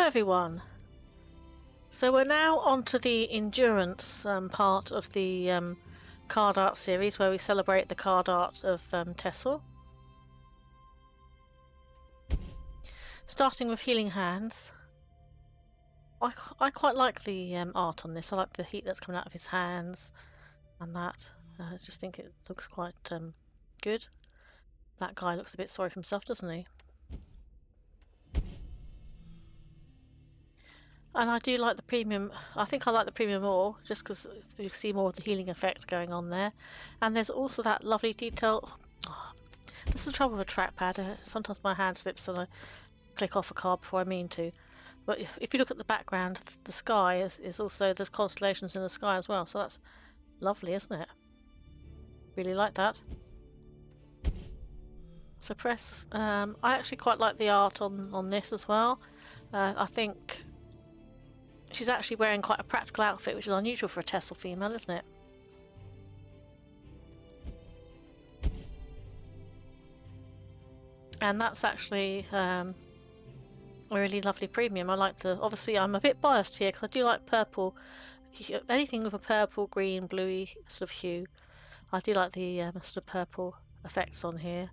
Hello everyone! So we're now on to the endurance part of the card art series where we celebrate the card art of TESL. Starting with Healing Hands. I quite like the art on this. I like the heat that's coming out of his hands and that. I just think it looks quite good. That guy looks a bit sorry for himself, doesn't he? And I do like the premium. I think I like the premium more, just because you see more of the healing effect going on there. And there's also that lovely detail. Oh, this is the trouble with a trackpad. Sometimes my hand slips and I click off a card before I mean to. But if you look at the background, the sky is also, there's constellations in the sky as well. So that's lovely, isn't it? Really like that. Suppress. I actually quite like the art on this as well. I think she's actually wearing quite a practical outfit, which is unusual for a TESL female, isn't it? And that's actually a really lovely premium. I like the... Obviously, I'm a bit biased here because I do like purple. Anything with a purple, green, bluey sort of hue. I do like the sort of purple effects on here.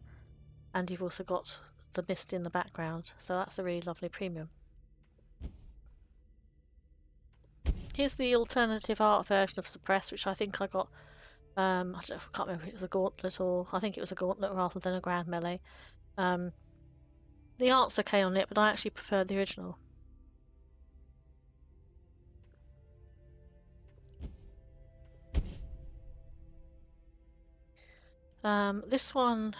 And you've also got the mist in the background. So that's a really lovely premium. Here's the alternative art version of Suppress, which I think I got. I can't remember if it was a gauntlet or I think it was a gauntlet rather than a grand melee. The art's okay on it, but I actually prefer the original. This one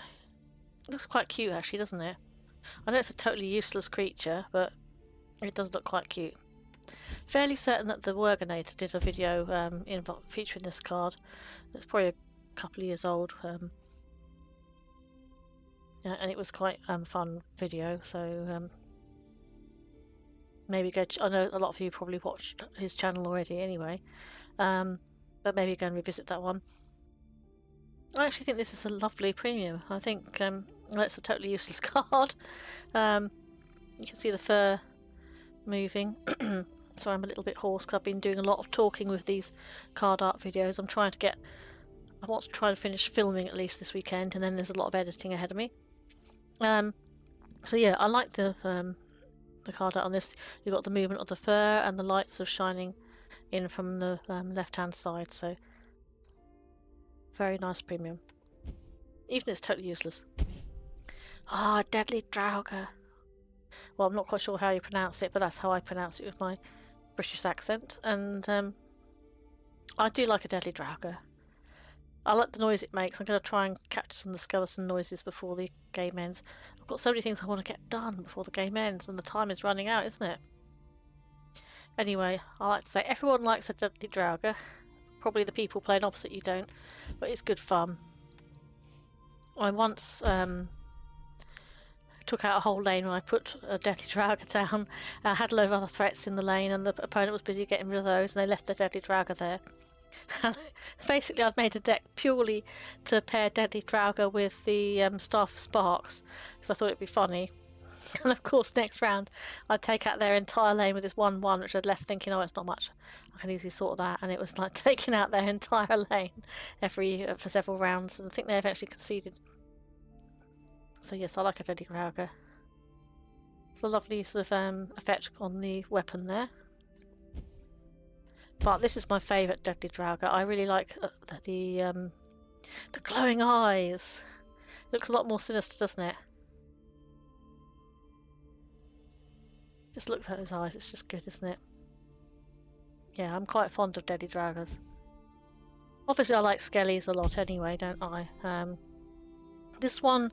looks quite cute, actually, doesn't it? I know it's a totally useless creature, but it does look quite cute. Fairly certain that the Wergonator did a video featuring this card. It's probably a couple of years old, and it was quite fun video. So maybe go. I know a lot of you probably watched his channel already, anyway. But maybe go and revisit that one. I actually think this is a lovely premium. I think it's a totally useless card. You can see the fur moving. Sorry, I'm a little bit hoarse because I've been doing a lot of talking with these card art videos. I want to try and finish filming at least this weekend, and then there's a lot of editing ahead of me. So yeah, I like the card art on this. You've got the movement of the fur and the lights of shining in from the left-hand side. So very nice premium, even if it's totally useless. Ah, Deadly Draugr. Well, I'm not quite sure how you pronounce it, but that's how I pronounce it with my British accent. And I do like a Deadly Draugr. I like the noise it makes. I'm going to try and capture some of the skeleton noises before the game ends. I've got so many things I want to get done before the game ends, and the time is running out, isn't it? Anyway, I like to say everyone likes a Deadly Draugr. Probably the people playing opposite you don't, but it's good fun. I once took out a whole lane when I put a Deadly Draugr down. I had a load of other threats in the lane, and the opponent was busy getting rid of those, and they left the Deadly Draugr there. And basically, I'd made a deck purely to pair Deadly Draugr with the Staff of Sparks, because I thought it'd be funny. And of course, next round, I'd take out their entire lane with this 1-1, which I'd left thinking, oh, it's not much. I can easily sort that. And it was like taking out their entire lane for several rounds. And I think they eventually conceded. So yes, I like a Deadly Draugr. It's a lovely sort of effect on the weapon there. But this is my favourite Deadly Draugr. I really like the glowing eyes. It looks a lot more sinister, doesn't it? Just look at those eyes. It's just good, isn't it? Yeah, I'm quite fond of Deadly Draugrs. Obviously, I like Skellies a lot anyway, don't I? This one,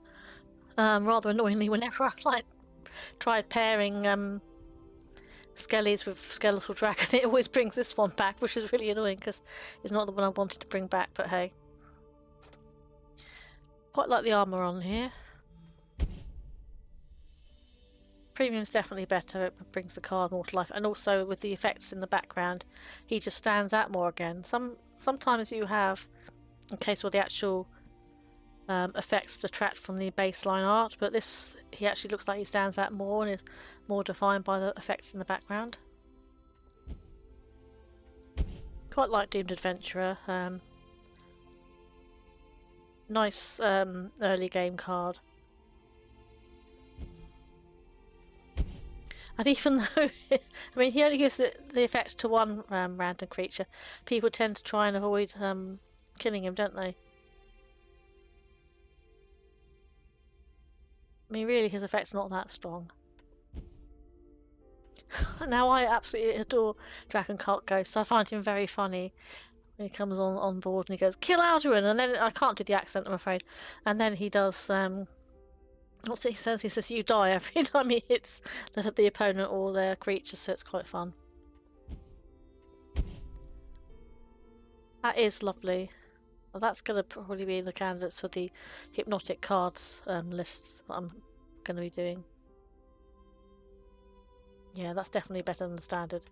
rather annoyingly, whenever I tried pairing Skellies with Skeletal Dragon, it always brings this one back, which is really annoying because it's not the one I wanted to bring back, but hey. Quite like the armour on here. Premium's definitely better, it brings the card more to life, and also with the effects in the background, he just stands out more again. Sometimes you have, in case where the actual effects detract from the baseline art, but this, he actually looks like he stands out more and is more defined by the effects in the background. Quite like Doomed Adventurer. Nice early game card. And even though, I mean, he only gives the effect to one random creature, people tend to try and avoid killing him, don't they? I mean, really, his effect's not that strong. Now, I absolutely adore Dragon Cult Ghost. I find him very funny when he comes on board and he goes, "Kill Alduin!" And then, I can't do the accent, I'm afraid. And then he does, what's it he says? He says, "You die," every time he hits the opponent or their creatures, so it's quite fun. That is lovely. Well, that's going to probably be the candidates for the hypnotic cards list that I'm going to be doing. Yeah, that's definitely better than the standard.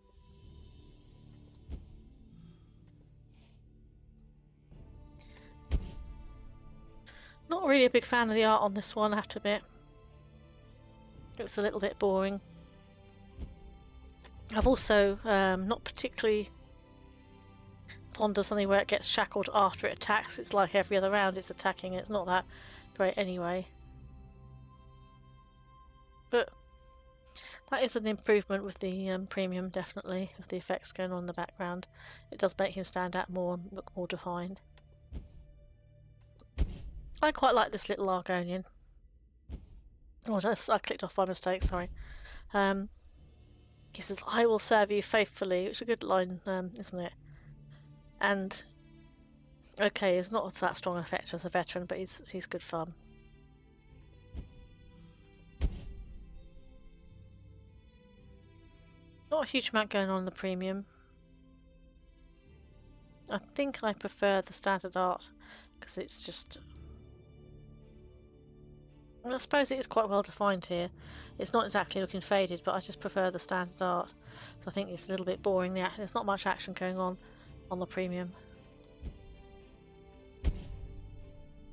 Not really a big fan of the art on this one, I have to admit. It's a little bit boring. I've also not particularly fond of something where it gets shackled after it attacks. It's like every other round it's attacking. It's not that great anyway. But that is an improvement with the premium, definitely, with the effects going on in the background. It does make him stand out more and look more defined. I quite like this little Argonian. Oh, I clicked off by mistake, sorry. He says, "I will serve you faithfully," which is a good line, isn't it? And, okay, he's not that strong an effect as a veteran, but he's good fun. Not a huge amount going on in the premium. I think I prefer the standard art because it's just... I suppose it is quite well defined here. It's not exactly looking faded, but I just prefer the standard art. So I think it's a little bit boring. There's not much action going on the premium.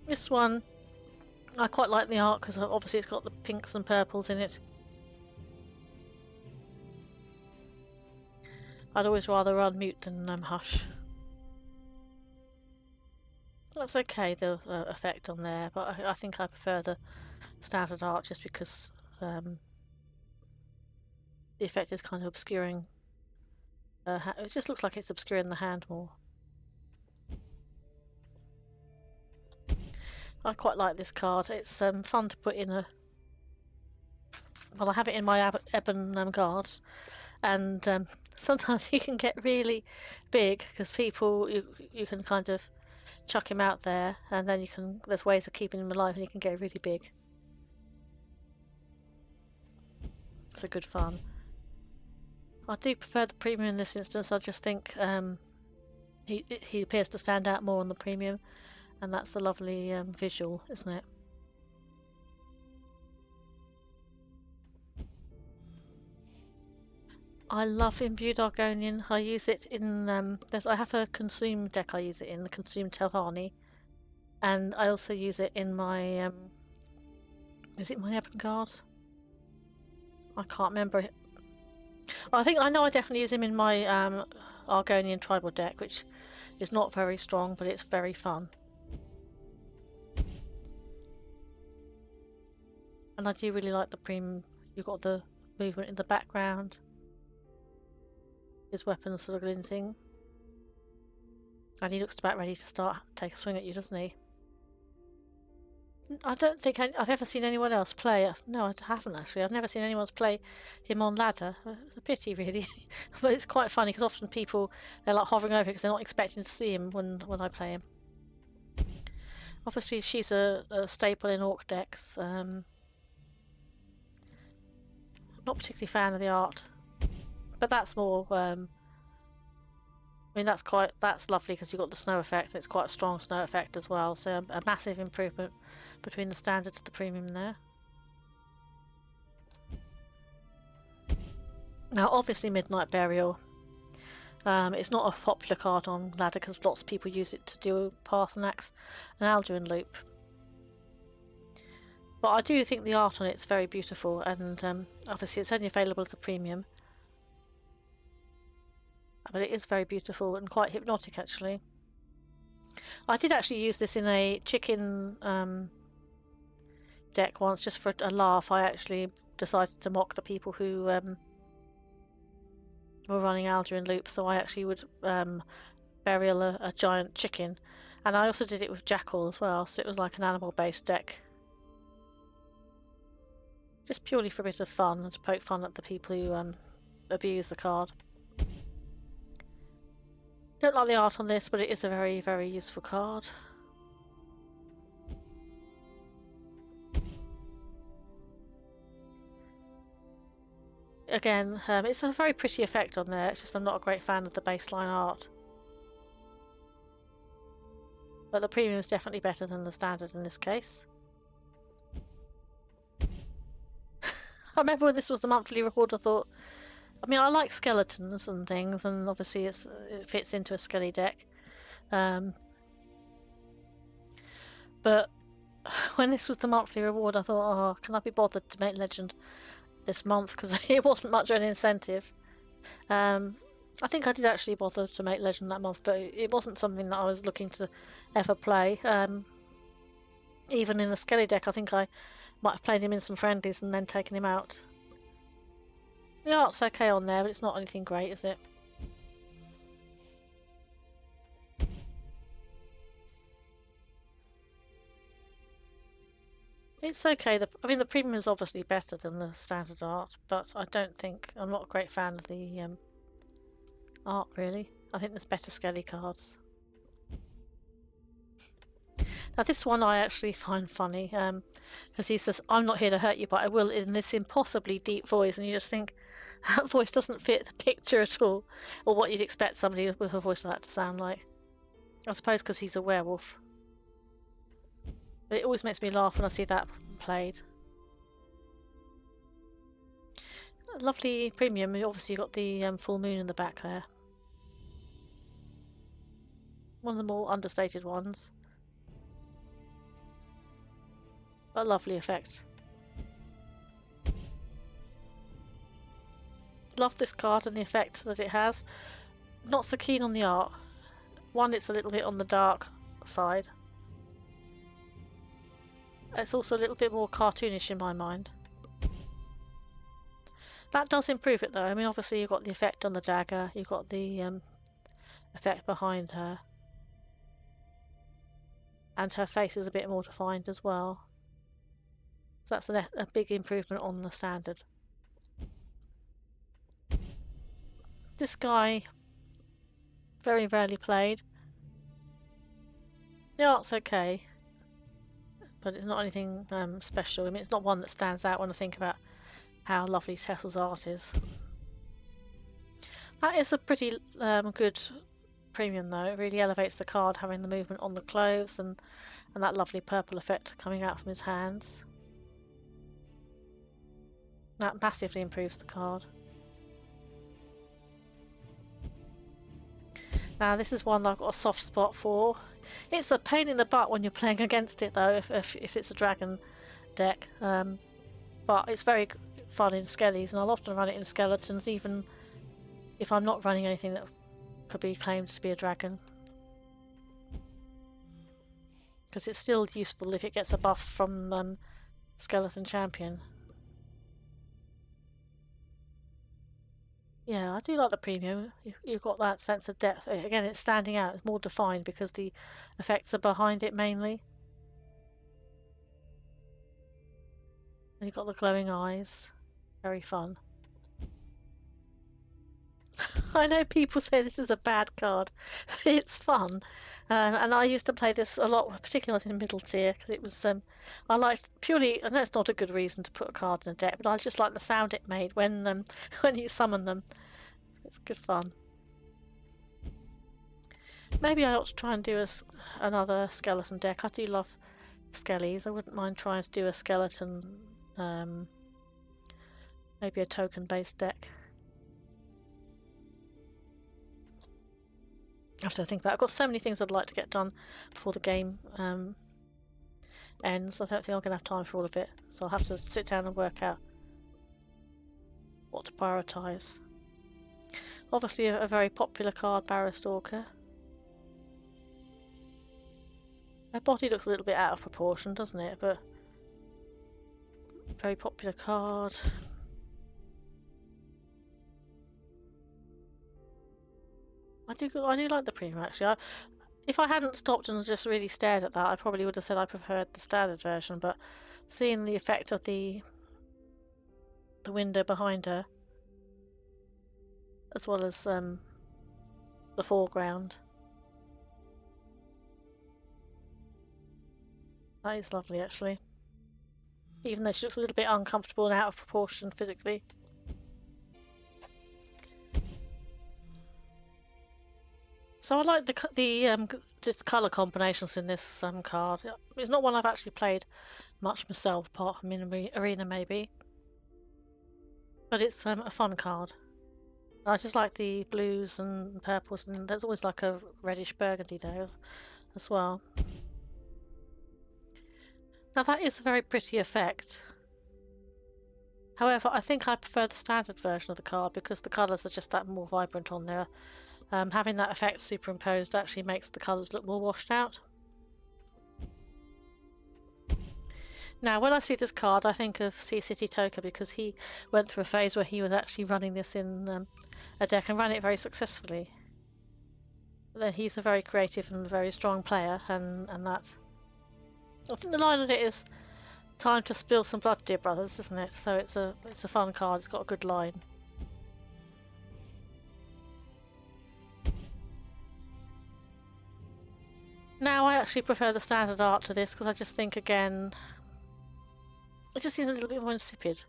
This one, I quite like the art because obviously it's got the pinks and purples in it. I'd always rather unmute than hush. That's okay, the effect on there, but I think I prefer the standard art just because the effect is kind of obscuring. It just looks like it's obscuring the hand more. I quite like this card. It's fun to put in a... Well, I have it in my Ebon guards, and sometimes he can get really big because people, you can kind of chuck him out there, and then there's ways of keeping him alive, and he can get really big. It's a good fun. I do prefer the premium in this instance. I just think he appears to stand out more on the premium, and that's a lovely visual, isn't it? I love Imbued Argonian. I use it in... I have a Consume deck I use it in, the Consume Telvanni. And I also use it in my... is it my Ebon Guard? I can't remember. I know I definitely use him in my Argonian Tribal deck, which is not very strong, but it's very fun. And I do really like the premium. You've got the movement in the background. His weapons sort of glinting. And he looks about ready to take a swing at you, doesn't he? I don't think I've ever seen anyone else play. No, I haven't actually. I've never seen anyone else play him on ladder. It's a pity, really. But it's quite funny because often people, they're like hovering over because they're not expecting to see him when I play him. Obviously, she's a staple in Orc decks. Not particularly fan of the art. But that's more... I mean, that's lovely because you've got the snow effect. It's quite a strong snow effect as well. So a massive improvement between the standard to the premium there. Now, obviously, Midnight Burial. It's not a popular card on ladder because lots of people use it to do Path and Axe and Alduin loop. But I do think the art on it's very beautiful, and obviously it's only available as a premium. But it is very beautiful and quite hypnotic, actually. I did actually use this in a chicken deck once, just for a laugh. I actually decided to mock the people who were running Alduin Loop, so I actually would burial a giant chicken. And I also did it with Jackal as well, so it was like an animal-based deck. Just purely for a bit of fun and to poke fun at the people who abuse the card. Don't like the art on this, but it is a very, very useful card. Again, it's a very pretty effect on there, it's just I'm not a great fan of the baseline art. But the premium is definitely better than the standard in this case. I remember when this was the monthly reward, I thought, I mean, I like skeletons and things, and obviously it fits into a skelly deck. But when this was the monthly reward, I thought, oh, can I be bothered to make Legend this month? Because it wasn't much of an incentive. I think I did actually bother to make Legend that month, but it wasn't something that I was looking to ever play. Even in the Skelly deck, I think I might have played him in some friendlies and then taken him out. The art's okay on there, but it's not anything great, is it? It's okay. I mean, the premium is obviously better than the standard art, but I'm not a great fan of the art, really. I think there's better Skelly cards. Now this one I actually find funny, because he says, "I'm not here to hurt you, but I will," in this impossibly deep voice, and you just think, that voice doesn't fit the picture at all, or what you'd expect somebody with a voice like that to sound like. I suppose because he's a werewolf. But it always makes me laugh when I see that played. Lovely premium, obviously you've got the full moon in the back there. One of the more understated ones. A lovely effect. Love this card and the effect that it has. Not so keen on the art. One, it's a little bit on the dark side. It's also a little bit more cartoonish in my mind. That does improve it though. I mean, obviously you've got the effect on the dagger, you've got the effect behind her. And her face is a bit more defined as well. So that's a big improvement on the standard. This guy, very rarely played. The art's okay, but it's not anything special. I mean, it's not one that stands out when I think about how lovely TESL's art is. That is a pretty good premium though. It really elevates the card, having the movement on the clothes and that lovely purple effect coming out from his hands. That massively improves the card. Now this is one that I've got a soft spot for. It's a pain in the butt when you're playing against it though, if it's a dragon deck. But it's very fun in skellies, and I'll often run it in skeletons, even if I'm not running anything that could be claimed to be a dragon. Because it's still useful if it gets a buff from Skeleton Champion. Yeah, I do like the premium. You've got that sense of depth. Again, it's standing out. It's more defined because the effects are behind it mainly. And you've got the glowing eyes. Very fun. I know people say this is a bad card, but it's fun. And I used to play this a lot, particularly in middle tier, because it was, I liked purely, I know it's not a good reason to put a card in a deck, but I just like the sound it made when when you summon them. It's good fun. Maybe I ought to try and do another skeleton deck. I do love skellies. I wouldn't mind trying to do a skeleton, maybe a token-based deck. I have to think about it. I've got so many things I'd like to get done before the game ends. I don't think I'm going to have time for all of it, so I'll have to sit down and work out what to prioritise. Obviously a very popular card, Barrow Stalker. Her body looks a little bit out of proportion, doesn't it? But very popular card. I do like the premium actually. If I hadn't stopped and just really stared at that, I probably would have said I preferred the standard version. But seeing the effect of the window behind her, as well as the foreground, that is lovely actually. Even though she looks a little bit uncomfortable and out of proportion physically. So I like the colour combinations in this card. It's not one I've actually played much myself, apart from in Arena maybe. But it's a fun card. I just like the blues and purples, and there's always like a reddish burgundy there as well. Now that is a very pretty effect. However, I think I prefer the standard version of the card because the colours are just that more vibrant on there. Having that effect superimposed actually makes the colours look more washed out. Now, when I see this card, I think of Sea City Toka because he went through a phase where he was actually running this in a deck and ran it very successfully. But then he's a very creative and very strong player, and that. I think the line on it is "Time to spill some blood, dear brothers," isn't it? So it's a fun card. It's got a good line. Now I actually prefer the standard art to this because I just think again it just seems a little bit more insipid.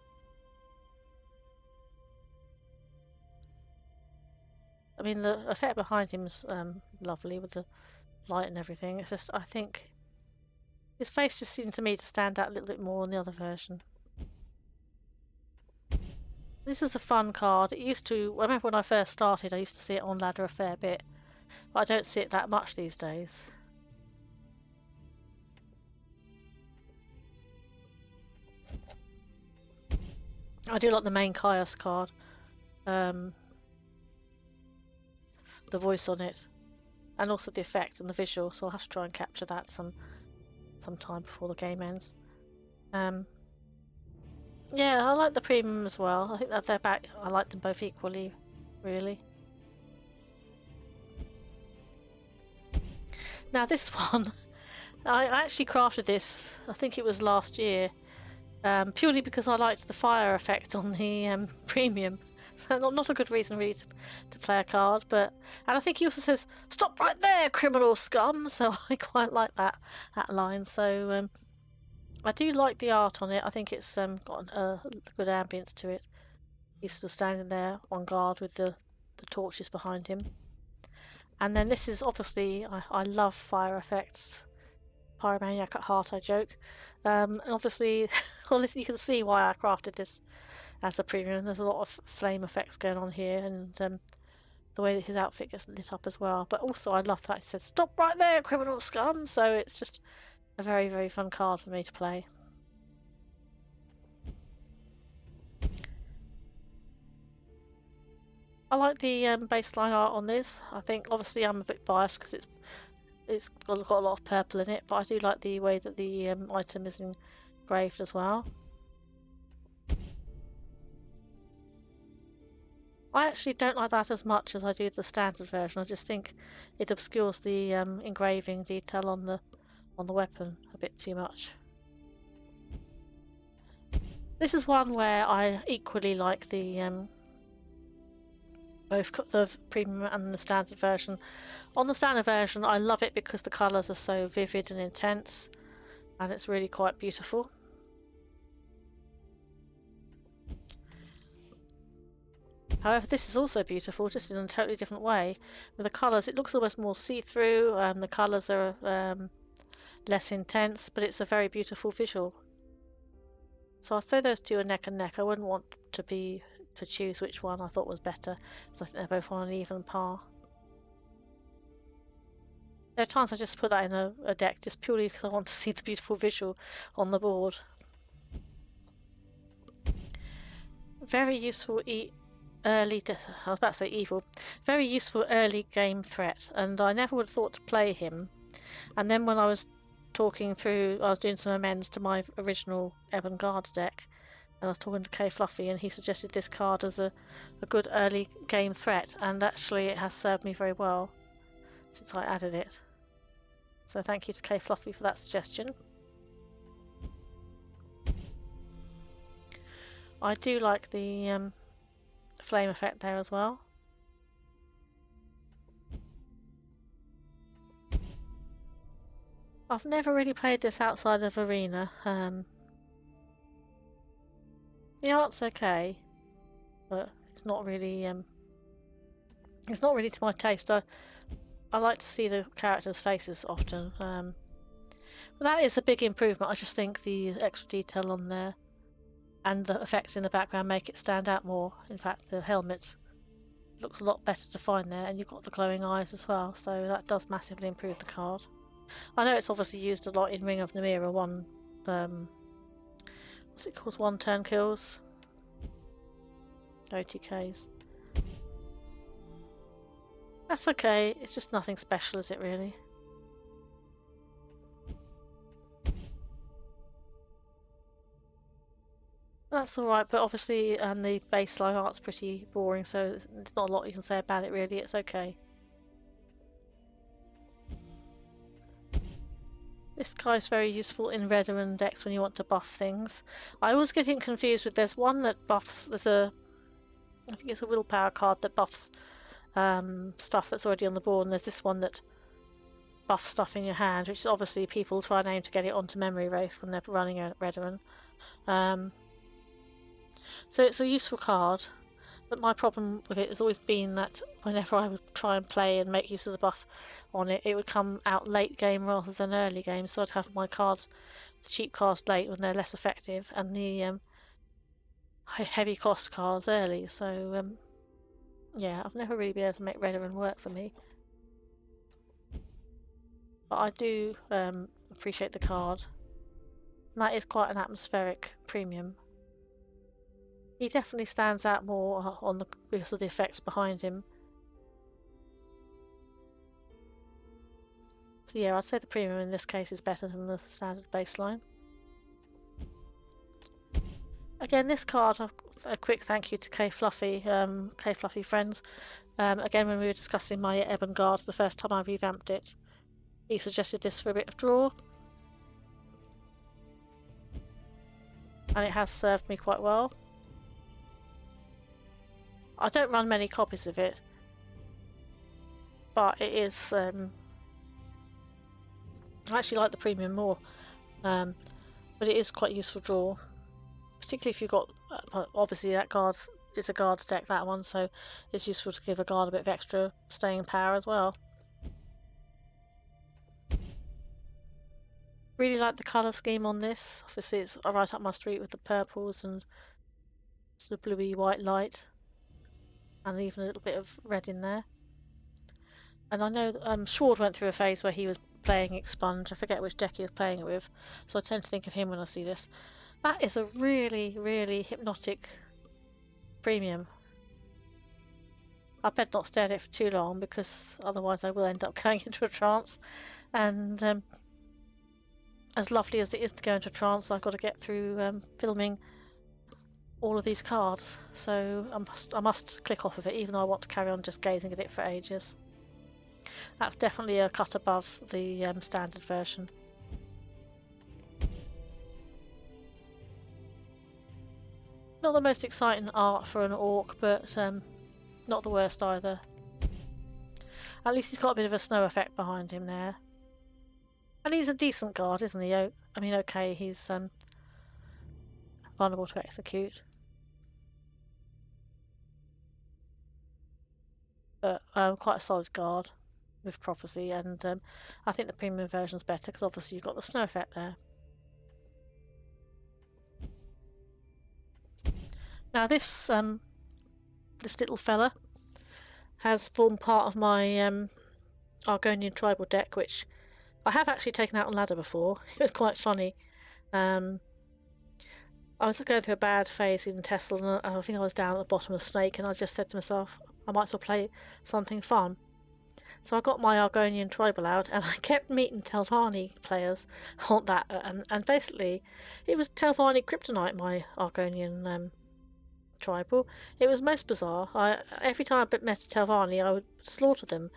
I mean the effect behind him is lovely with the light and everything. It's just I think his face just seemed to me to stand out a little bit more in the other version. This is a fun card. I remember when I first started I used to see it on ladder a fair bit, but I don't see it that much these days. I do like the main Chaos card. The voice on it. And also the effect and the visual, so I'll have to try and capture that some time before the game ends. Yeah, I like the premium as well. I think that they're back. I like them both equally, really. Now this one, I actually crafted this, I think it was last year, purely because I liked the fire effect on the premium. So not a good reason really to play a card, and I think he also says, "Stop right there, criminal scum!" So I quite like that line. So I do like the art on it. I think it's got a good ambience to it. He's still standing there on guard with the torches behind him. And then this is obviously, I love fire effects. Pyromaniac at heart, I joke. And obviously, well, you can see why I crafted this as a premium. There's a lot of flame effects going on here, and the way that his outfit gets lit up as well. But also, I love that he says, "Stop right there, criminal scum!" So it's just a very, very fun card for me to play. I like the baseline art on this. I think obviously I'm a bit biased because it's got a lot of purple in it, but I do like the way that the item is engraved as well. I actually don't like that as much as I do the standard version. I just think it obscures the engraving detail on the weapon a bit too much. This is one where I equally like the both the premium and the standard version. On the standard version, I love it because the colours are so vivid and intense, and it's really quite beautiful. However, this is also beautiful, just in a totally different way. With the colours, it looks almost more see-through, the colours are less intense, but it's a very beautiful visual. So I'll say those two are neck and neck. I wouldn't want to choose which one I thought was better, because I think they're both on an even par. There are times I just put that in a deck just purely because I want to see the beautiful visual on the board. Very useful early... I was about to say evil. Very useful early game threat, and I never would have thought to play him. And then when I was talking through... I was doing some amends to my original Ebon Guards deck, and I was talking to K Fluffy, and he suggested this card as a good early game threat, and actually it has served me very well since I added it. So thank you to K Fluffy for that suggestion. I do like the flame effect there as well. I've never really played this outside of Arena. The art's okay, but it's not really to my taste. I like to see the characters' faces often. But that is a big improvement. I just think the extra detail on there and the effects in the background make it stand out more. In fact, the helmet looks a lot better defined there, and you've got the glowing eyes as well, so that does massively improve the card. I know it's obviously used a lot in Ring of Namira, what's it called? One turn kills? OTKs. That's okay, it's just nothing special, is it really? That's alright, but obviously the baseline art's pretty boring, so there's not a lot you can say about it really, it's okay. This guy's very useful in Redoran decks when you want to buff things. I always get him confused with, there's one that buffs, I think it's a willpower card that buffs stuff that's already on the board, and there's this one that buffs stuff in your hand, which is obviously people try and aim to get it onto Memory Wraith when they're running a Redoran. So it's a useful card, but my problem with it has always been that whenever I would try and play and make use of the buff on it, it would come out late game rather than early game, so I'd have my cards, the cheap cards late when they're less effective, and the heavy cost cards early, so yeah, I've never really been able to make Redoran work for me. But I do appreciate the card. And that is quite an atmospheric premium. He definitely stands out more because of the effects behind him. So yeah, I'd say the premium in this case is better than the standard baseline. Again, this card, a quick thank you to K Fluffy friends. Again, when we were discussing my Ebon Guards the first time I revamped it, he suggested this for a bit of draw. And it has served me quite well. I don't run many copies of it, but it is... I actually like the premium more, but it is quite useful draw, particularly if you've got... obviously that card is a guards deck, that one, so it's useful to give a guard a bit of extra staying power as well. Really like the colour scheme on this. Obviously it's right up my street with the purples and sort of bluey white light, and even a little bit of red in there. And I know Schward went through a phase where he was playing Expunge. I forget which deck he was playing it with, so I tend to think of him when I see this. That is a really, really hypnotic premium. I better not stare at it for too long, because otherwise I will end up going into a trance. And as lovely as it is to go into a trance, I've got to get through filming all of these cards, so I must click off of it, even though I want to carry on just gazing at it for ages. That's definitely a cut above the standard version. Not the most exciting art for an orc, but not the worst either. At least he's got a bit of a snow effect behind him there. And he's a decent guard, isn't he? I mean, okay, he's vulnerable to execute. But quite a solid guard with prophecy, and I think the premium version's better because obviously you've got the snow effect there. Now this little fella has formed part of my Argonian tribal deck, which I have actually taken out on ladder before. It was quite funny. I was going through a bad phase in TESL, and I think I was down at the bottom of Snake, and I just said to myself, I might as well play something fun. So I got my Argonian tribal out, and I kept meeting Telvanni players on that, and basically, it was Telvanni Kryptonite, my Argonian tribal. It was most bizarre. Every time I met a Telvanni, I would slaughter them,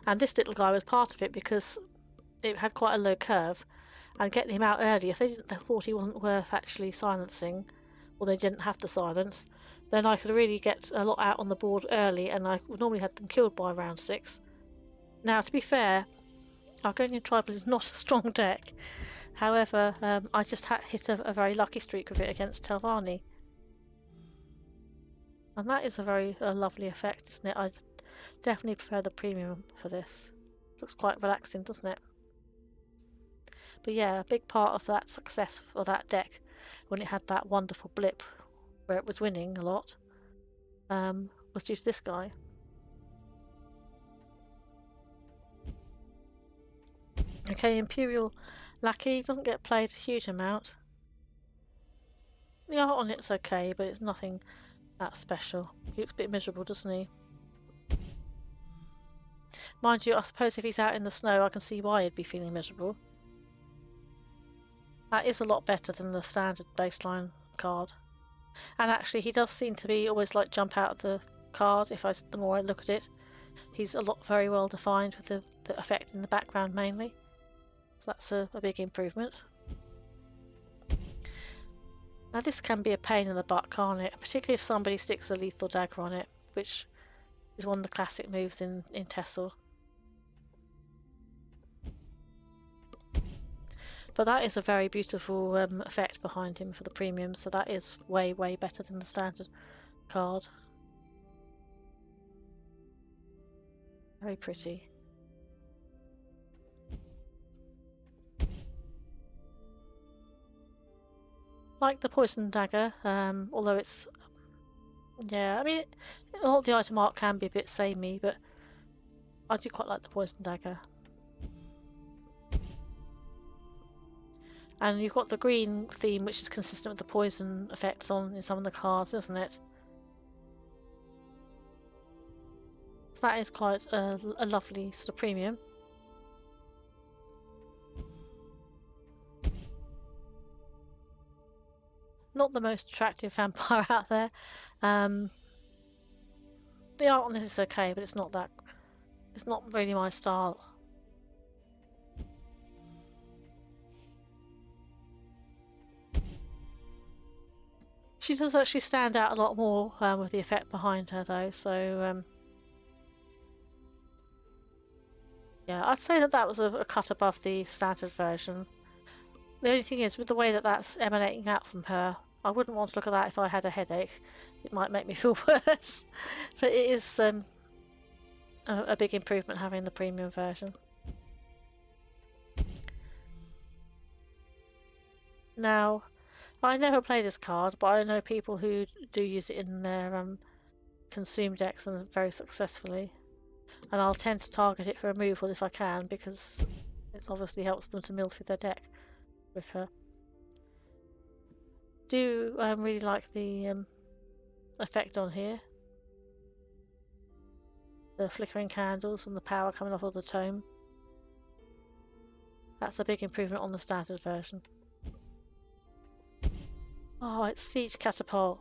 and this little guy was part of it because it had quite a low curve, and getting him out early, if they thought he wasn't worth actually silencing, or they didn't have to silence, then I could really get a lot out on the board early, and I would normally have them killed by round 6. Now, to be fair, Argonian Tribal is not a strong deck. However, I just hit a very lucky streak with it against Telvanni. And that is a very lovely effect, isn't it? I definitely prefer the premium for this. Looks quite relaxing, doesn't it? But yeah, a big part of that success for that deck, when it had that wonderful blip where it was winning a lot, was due to this guy. Okay, Imperial Lackey doesn't get played a huge amount. The art on it's okay, but it's nothing that special. He looks a bit miserable, doesn't he? Mind you, I suppose if he's out in the snow, I can see why he'd be feeling miserable. That is a lot better than the standard baseline card. And actually, he does seem to be always like jump out of the card the more I look at it. He's very well defined with the effect in the background mainly. So that's a big improvement. Now this can be a pain in the butt, can't it? Particularly if somebody sticks a lethal dagger on it, which is one of the classic moves in TESL. But that is a very beautiful effect behind him for the premium, so that is way, way better than the standard card. Very pretty. Like the poison dagger, although it's... Yeah, I mean, a lot of the item art can be a bit samey, but I do quite like the poison dagger. And you've got the green theme, which is consistent with the poison effects in some of the cards, isn't it? So that is quite a lovely sort of premium. Not the most attractive vampire out there. The art on this is okay, but it's not really my style. She does actually stand out a lot more with the effect behind her, though, so yeah, I'd say that was a cut above the standard version. The only thing is, with the way that that's emanating out from her, I wouldn't want to look at that if I had a headache. It might make me feel worse. But it is a big improvement having the premium version. Now, I never play this card, but I know people who do use it in their consume decks and very successfully. And I'll tend to target it for removal if I can, because it obviously helps them to mill through their deck quicker. Do really like the effect on here. The flickering candles and the power coming off of the tome. That's a big improvement on the standard version. Oh, it's Siege Catapult.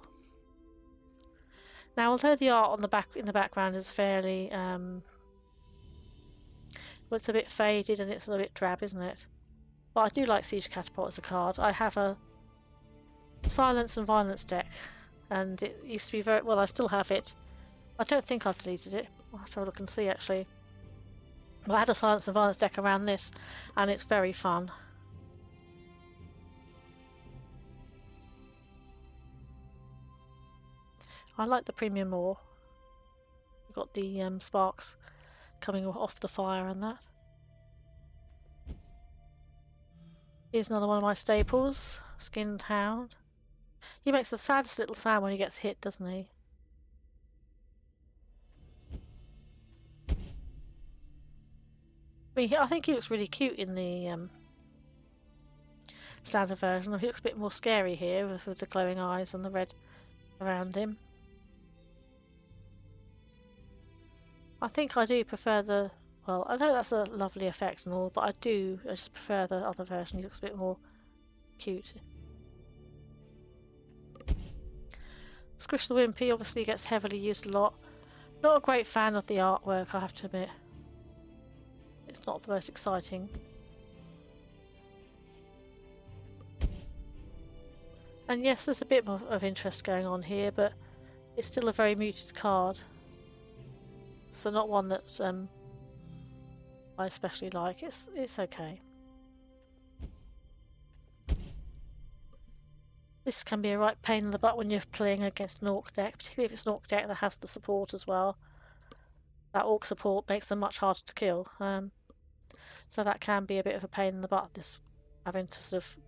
Now, although the art on in the background is fairly well, it's a bit faded and it's a little bit drab, isn't it? But I do like Siege Catapult as a card. I have a Silence and Violence deck, and it used to be very well. I still have it. I don't think I've deleted it. I'll have to have a look and see actually. But I had a Silence and Violence deck around this, and it's very fun. I like the premium more. You've got the sparks coming off the fire and that. Here's another one of my staples, Skinned Hound. He makes the saddest little sound when he gets hit, doesn't he? mean, I think he looks really cute in the standard version. He looks a bit more scary here with the glowing eyes and the red around him. I think I do prefer the... Well, I know that's a lovely effect and all, but I just prefer the other version. He looks a bit more cute. Squish the Wimpy obviously gets heavily used a lot. Not a great fan of the artwork, I have to admit. It's not the most exciting. And yes, there's a bit of interest going on here, but it's still a very muted card. So not one that I especially like. It's okay. This can be a right pain in the butt when you're playing against an Orc deck, particularly if it's an Orc deck that has the support as well. That Orc support makes them much harder to kill. So that can be a bit of a pain in the butt, this having to sort of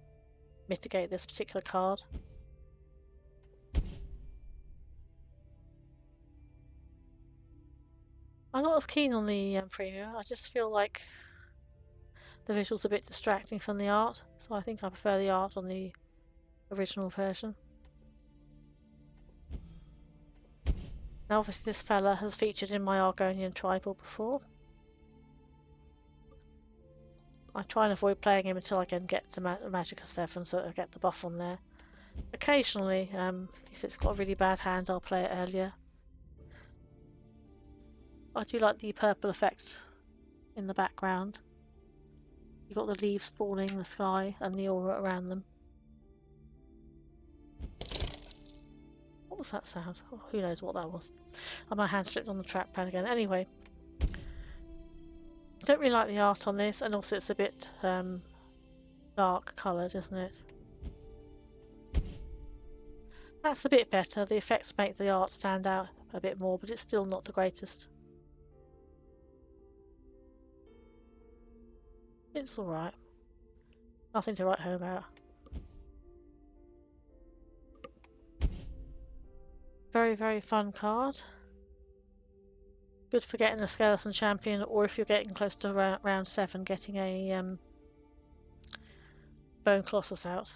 mitigate this particular card. I'm not as keen on the premium. I just feel like the visual's a bit distracting from the art, so I think I prefer the art on the original version. Now obviously this fella has featured in my Argonian tribal before. I try and avoid playing him until I can get to Magicka 7 so that I get the buff on there. Occasionally, if it's got a really bad hand, I'll play it earlier. I do like the purple effect in the background. You've got the leaves falling in the sky and the aura around them. What was that sound? Oh, who knows what that was. Oh, my hand slipped on the trackpad again. Anyway, don't really like the art on this, and also it's a bit dark coloured, isn't it? That's a bit better. The effects make the art stand out a bit more, but it's still not the greatest. It's alright. Nothing to write home about. Very, very fun card. Good for getting a skeleton champion, or if you're getting close to round 7, getting a Bone Colossus out.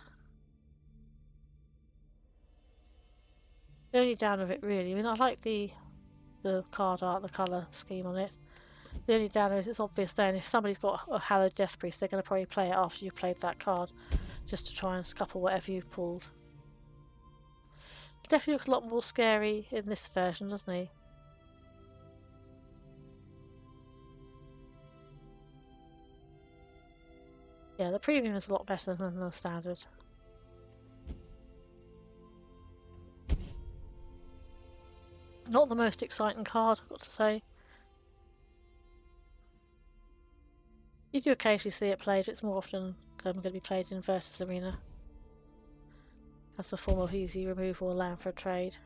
The only down of it really, I mean, I like the card art, the colour scheme on it. The only downer is it's obvious then if somebody's got a Hallowed Death Priest, they're going to probably play it after you've played that card, just to try and scupper whatever you've pulled. It definitely looks a lot more scary in this version, doesn't he? Yeah, the premium is a lot better than the standard. Not the most exciting card, I've got to say. You do occasionally see it played, it's more often going to be played in Versus Arena as a form of easy removal, allowing for a trade.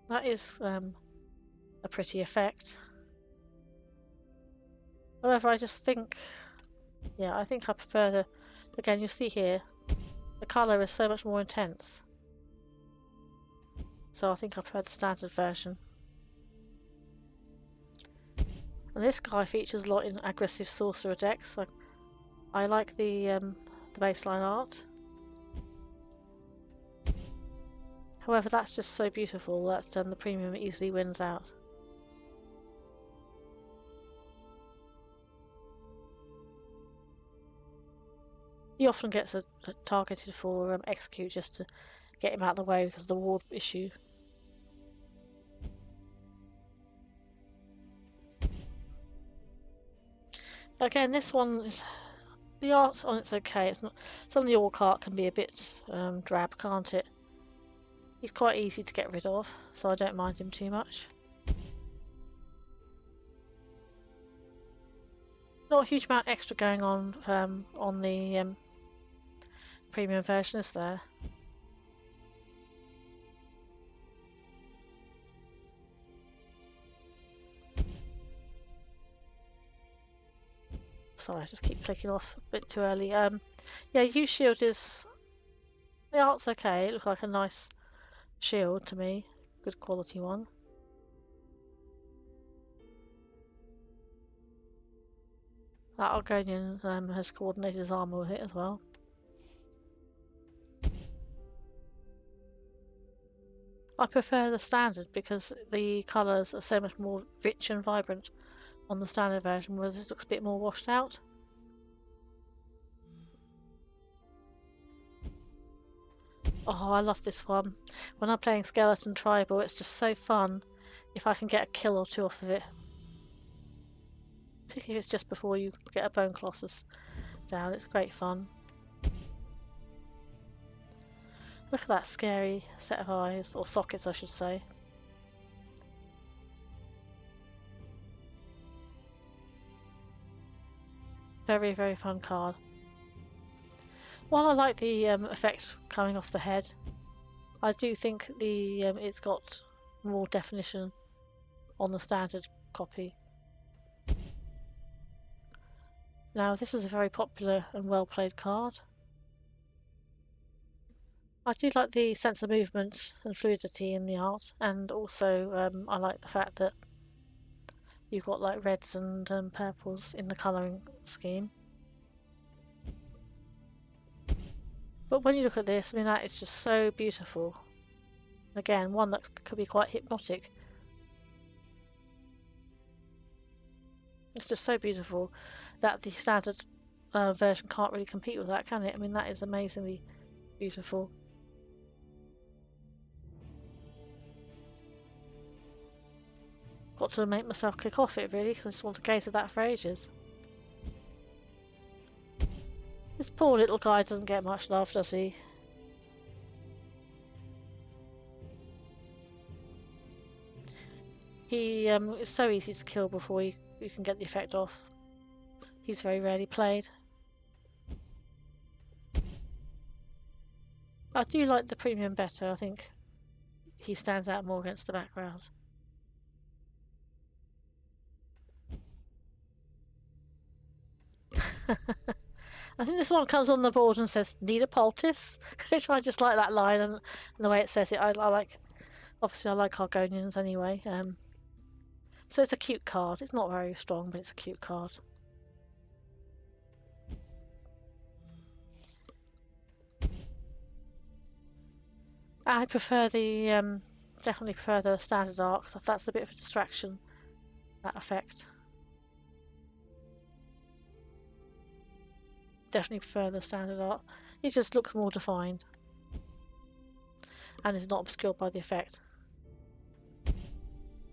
That is a pretty effect. However, I just think, yeah, I think I prefer the, again, you'll see here, the colour is so much more intense. So I think I prefer the standard version. And this guy features a lot in aggressive sorcerer decks. I like the baseline art. However, that's just so beautiful that the premium easily wins out. He often gets targeted for execute just to get him out of the way because of the ward issue. Again, this one is, the art on it's okay. It's not, some of the orc art can be a bit drab, can't it? He's quite easy to get rid of, so I don't mind him too much. Not a huge amount extra going on the premium version, is there? Sorry, I just keep clicking off a bit too early. Yeah, use shield is, the art's okay. It looks like a nice shield to me, good quality one. That Argonian has coordinated his armour with it as well. I prefer the standard because the colours are so much more rich and vibrant on the standard version, whereas this looks a bit more washed out. Oh, I love this one. When I'm playing Skeleton Tribal, it's just so fun if I can get a kill or two off of it. Particularly if it's just before you get a Bone Colossus down, it's great fun. Look at that scary set of eyes, or sockets I should say. Very, very fun card. While I like the effect coming off the head, I do think the it's got more definition on the standard copy. Now this is a very popular and well played card. I do like the sense of movement and fluidity in the art, and also I like the fact that you've got like reds and purples in the colouring scheme. But when you look at this, I mean, that is just so beautiful. Again, one that could be quite hypnotic. It's just so beautiful that the standard version can't really compete with that, can it? I mean, that is amazingly beautiful. Got to make myself click off it really, because I just want to gaze at that for ages. This poor little guy doesn't get much love, does he? He is so easy to kill before you can get the effect off. He's very rarely played. I do like the premium better. I think he stands out more against the background. I think this one comes on the board and says, "Need a poultice?" which I just like that line and the way it says it. I like, obviously I like Argonians anyway. So it's a cute card. It's not very strong, but it's a cute card. I prefer the, definitely prefer the standard arcs. That's a bit of a distraction, that effect. Definitely prefer the standard art. It just looks more defined and is not obscured by the effect.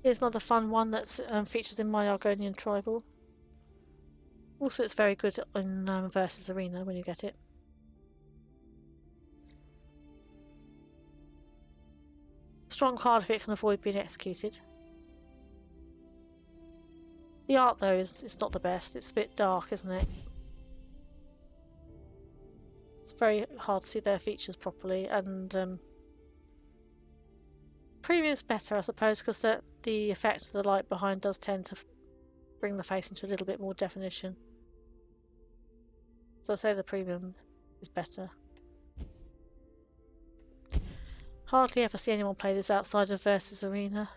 Here's another fun one that features in my Argonian Tribal. Also, it's very good in Versus Arena when you get it. Strong card if it can avoid being executed. The art though is not the best. It's a bit dark, isn't it? It's very hard to see their features properly, and premium's better, I suppose, because the effect of the light behind does tend to bring the face into a little bit more definition. So I'd say the premium is better. Hardly ever see anyone play this outside of Versus Arena.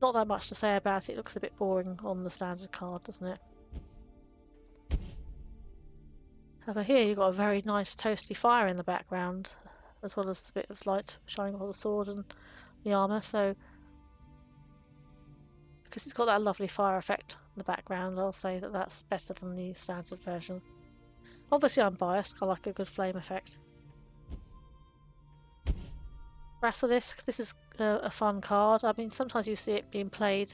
Not that much to say about it. It looks a bit boring on the standard card, doesn't it? Over here you've got a very nice toasty fire in the background, as well as a bit of light shining off the sword and the armour, so because it's got that lovely fire effect in the background, I'll say that that's better than the standard version. Obviously I'm biased, I like a good flame effect. Basilisk, this is a fun card. I mean, sometimes you see it being played.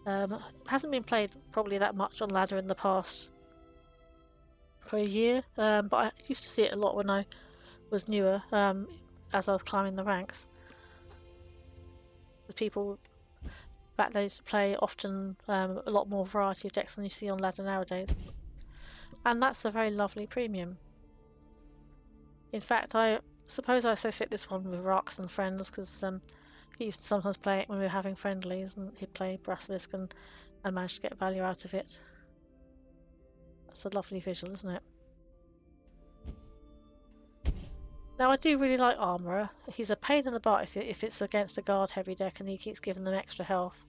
Hasn't been played probably that much on ladder in the past for a year, but I used to see it a lot when I was newer, as I was climbing the ranks. The people back then used to play often a lot more variety of decks than you see on ladder nowadays. And that's a very lovely premium. In fact, I suppose I associate this one with Rocks and friends, because he used to sometimes play it when we were having friendlies, and he'd play Basilisk and manage to get value out of it. That's a lovely visual, isn't it? Now I do really like Armourer. He's a pain in the butt if it's against a guard heavy deck and he keeps giving them extra health.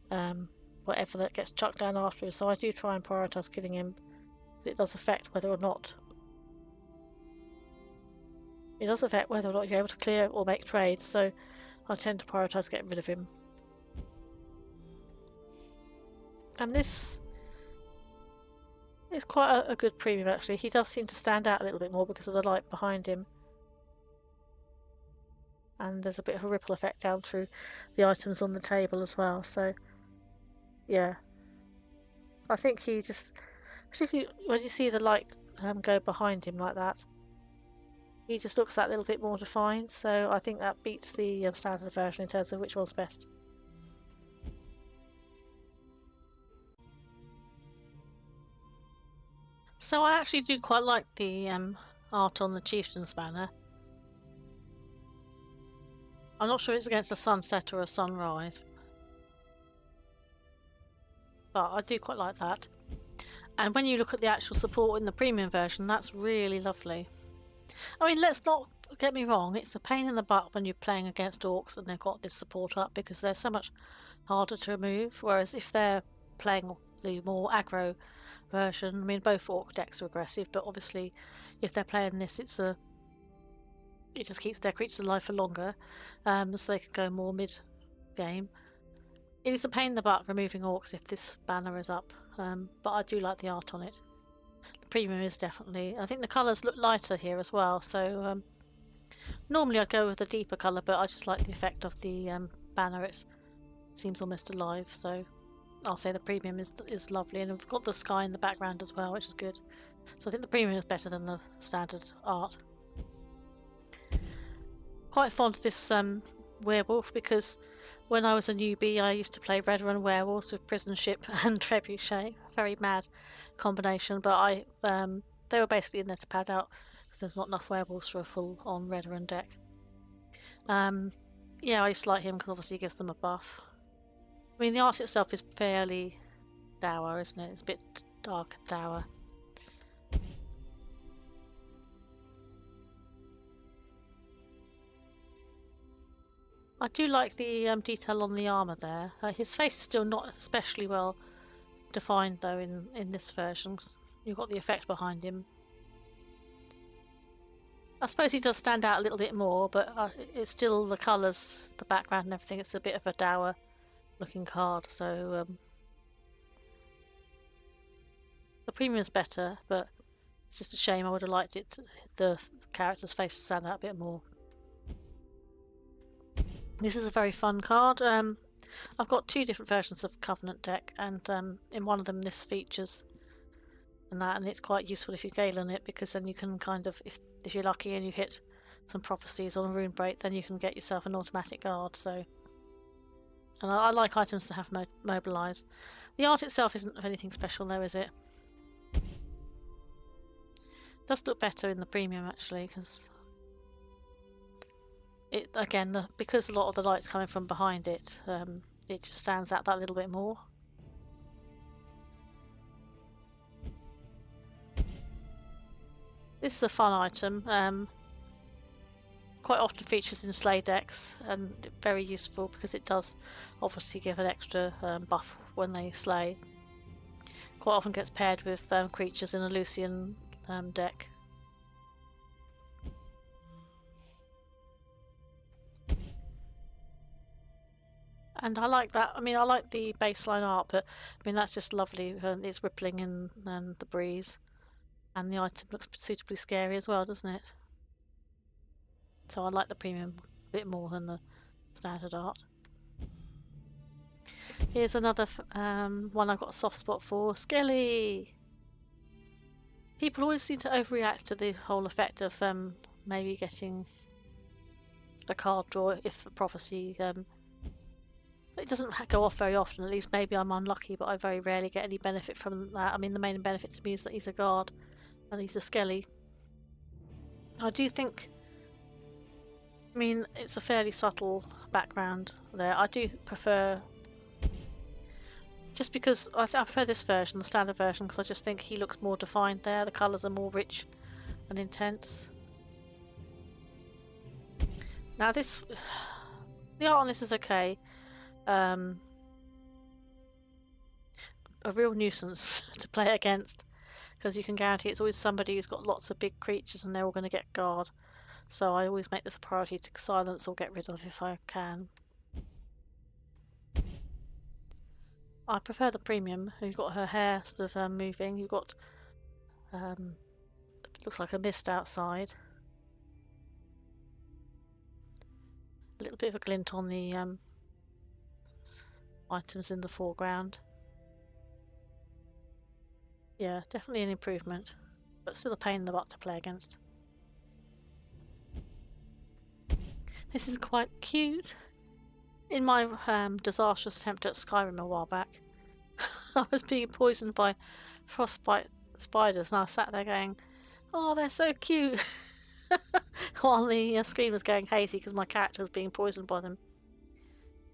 Well, whatever that gets chucked down after. So I do try and prioritise killing him, because it does affect whether or not you're able to clear or make trades. So I tend to prioritise getting rid of him. And this is quite a good premium actually. He does seem to stand out a little bit more because of the light behind him. And there's a bit of a ripple effect down through the items on the table as well. So yeah, I think he just, particularly when you see the light go behind him like that, he just looks that little bit more defined. So I think that beats the standard version in terms of which one's best. So I actually do quite like the art on the Chieftain's banner. I'm not sure it's against a sunset or a sunrise, but I do quite like that. And when you look at the actual support in the premium version, that's really lovely. I mean, let's not get me wrong, it's a pain in the butt when you're playing against orcs and they've got this support up, because they're so much harder to remove, whereas if they're playing the more aggro version, I mean, both orc decks are aggressive, but obviously if they're playing this, it just keeps their creatures alive for longer, so they can go more mid-game. It is a pain in the butt removing orcs if this banner is up, but I do like the art on it. The premium is definitely... I think the colours look lighter here as well, so normally I'd go with a deeper colour, but I just like the effect of the banner. It seems almost alive, so I'll say the premium is lovely, and we've got the sky in the background as well, which is good. So I think the premium is better than the standard art. Quite fond of this werewolf, because when I was a newbie I used to play Redrun werewolves with prison ship and trebuchet. Very mad combination, but they were basically in there to pad out because there's not enough werewolves for a full on Redrun deck. Yeah, I used to like him because obviously he gives them a buff. I mean, the art itself is fairly dour, isn't it? It's a bit dark and dour. I do like the detail on the armour there. His face is still not especially well defined though in this version. You've got the effect behind him. I suppose he does stand out a little bit more, but it's still the colours, the background and everything. It's a bit of a dour looking card, so the premium's better, but it's just a shame. I would have liked the character's face to stand out a bit more. This is a very fun card. I've got two different versions of Covenant deck, and in one of them this features and it's quite useful if you Galen it, because then you can kind of, if you're lucky and you hit some prophecies on a rune break, then you can get yourself an automatic guard. So, and I like items to have mobilise. The art itself isn't of anything special though, is it? It does look better in the premium actually, because it again, because a lot of the light's coming from behind it, it just stands out that little bit more. This is a fun item. Quite often features in sleigh decks, and very useful because it does obviously give an extra buff when they slay. Quite often gets paired with creatures in a Lucian deck. And I like that. I mean, I like the baseline art, but I mean that's just lovely. It's rippling in the breeze, and the item looks suitably scary as well, doesn't it? So I like the premium a bit more than the standard art. Here's another one I've got a soft spot for, Skelly! People always seem to overreact to the whole effect of maybe getting a card draw if a prophecy... it doesn't go off very often, at least maybe I'm unlucky, but I very rarely get any benefit from that. I mean, the main benefit to me is that he's a guard and he's a Skelly. I do think... I mean, it's a fairly subtle background there. I do prefer... Just because I prefer this version, the standard version, because I just think he looks more defined there. The colours are more rich and intense. Now this... the art on this is okay. a real nuisance to play against, because you can guarantee it's always somebody who's got lots of big creatures and they're all going to get guard. So I always make this a priority to silence or get rid of if I can. I prefer the premium. You've got her hair sort of moving. You've got looks like a mist outside. A little bit of a glint on the items in the foreground. Yeah, definitely an improvement, but still a pain in the butt to play against. This is quite cute. In my disastrous attempt at Skyrim a while back, I was being poisoned by frostbite spiders, and I sat there going, "Oh, they're so cute," while the screen was going hazy because my character was being poisoned by them.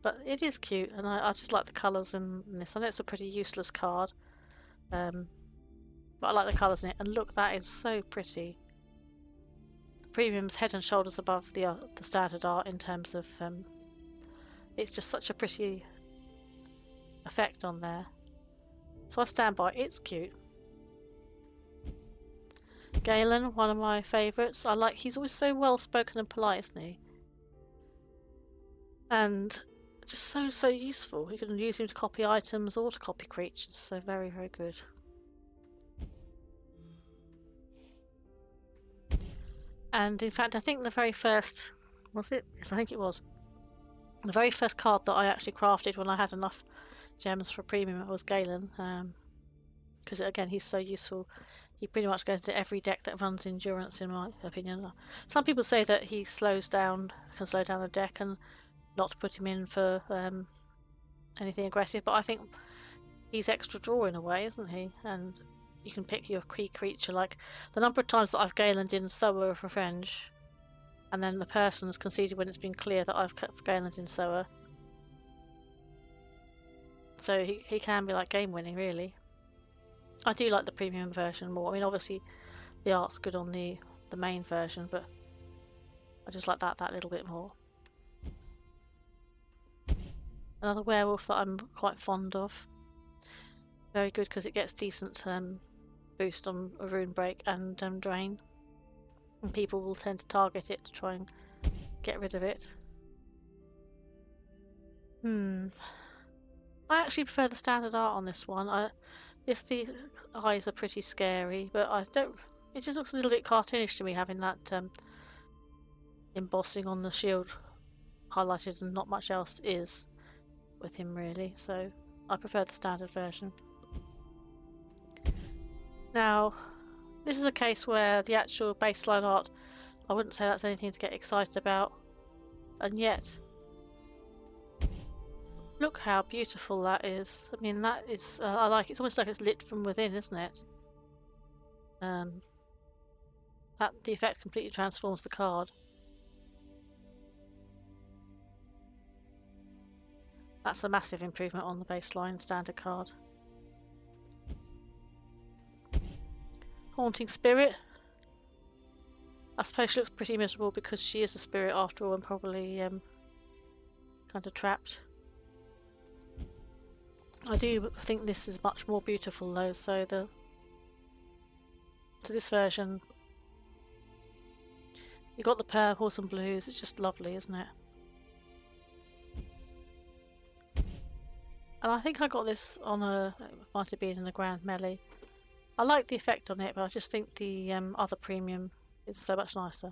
But it is cute, and I just like the colours in this. I know it's a pretty useless card, but I like the colours in it. And look, that is so pretty. The premium's head and shoulders above the standard art in terms of it's just such a pretty effect on there. So I stand by. It's cute. Galen, one of my favourites. He's always so well spoken and polite, isn't he? And just so useful. You can use him to copy items or to copy creatures. So very, very good. And in fact, I think the very first, was it? Yes, I think it was. The very first card that I actually crafted when I had enough gems for premium was Galen. Because again, he's so useful. He pretty much goes into every deck that runs endurance, in my opinion. Some people say that he can slow down a deck and not to put him in for anything aggressive, but I think he's extra draw in a way, isn't he? And you can pick your key creature. Like the number of times that I've Galened in Sower of Revenge, and then the person's conceded when it's been clear that I've Galened in Sower. So he can be like game winning, really. I do like the premium version more. I mean, obviously the art's good on the main version, but I just like that little bit more. Another werewolf that I'm quite fond of. Very good because it gets decent boost on a rune break and drain. And people will tend to target it to try and get rid of it. I actually prefer the standard art on this one. Yes, the eyes are pretty scary, but I don't. It just looks a little bit cartoonish to me, having that embossing on the shield highlighted and not much else is with him, really. So I prefer the standard version. Now, this is a case where the actual baseline art, I wouldn't say that's anything to get excited about, and yet look how beautiful that is. I mean, that is, I like it. It's almost like it's lit from within, isn't it? The effect completely transforms the card. That's a massive improvement on the baseline standard card. Haunting Spirit. I suppose she looks pretty miserable because she is a spirit after all and probably kind of trapped. I do think this is much more beautiful though, so this version, you got the purples and blues. It's just lovely, isn't it? And I think I got this on it might have been in a Grand Melee. I like the effect on it, but I just think the other premium is so much nicer.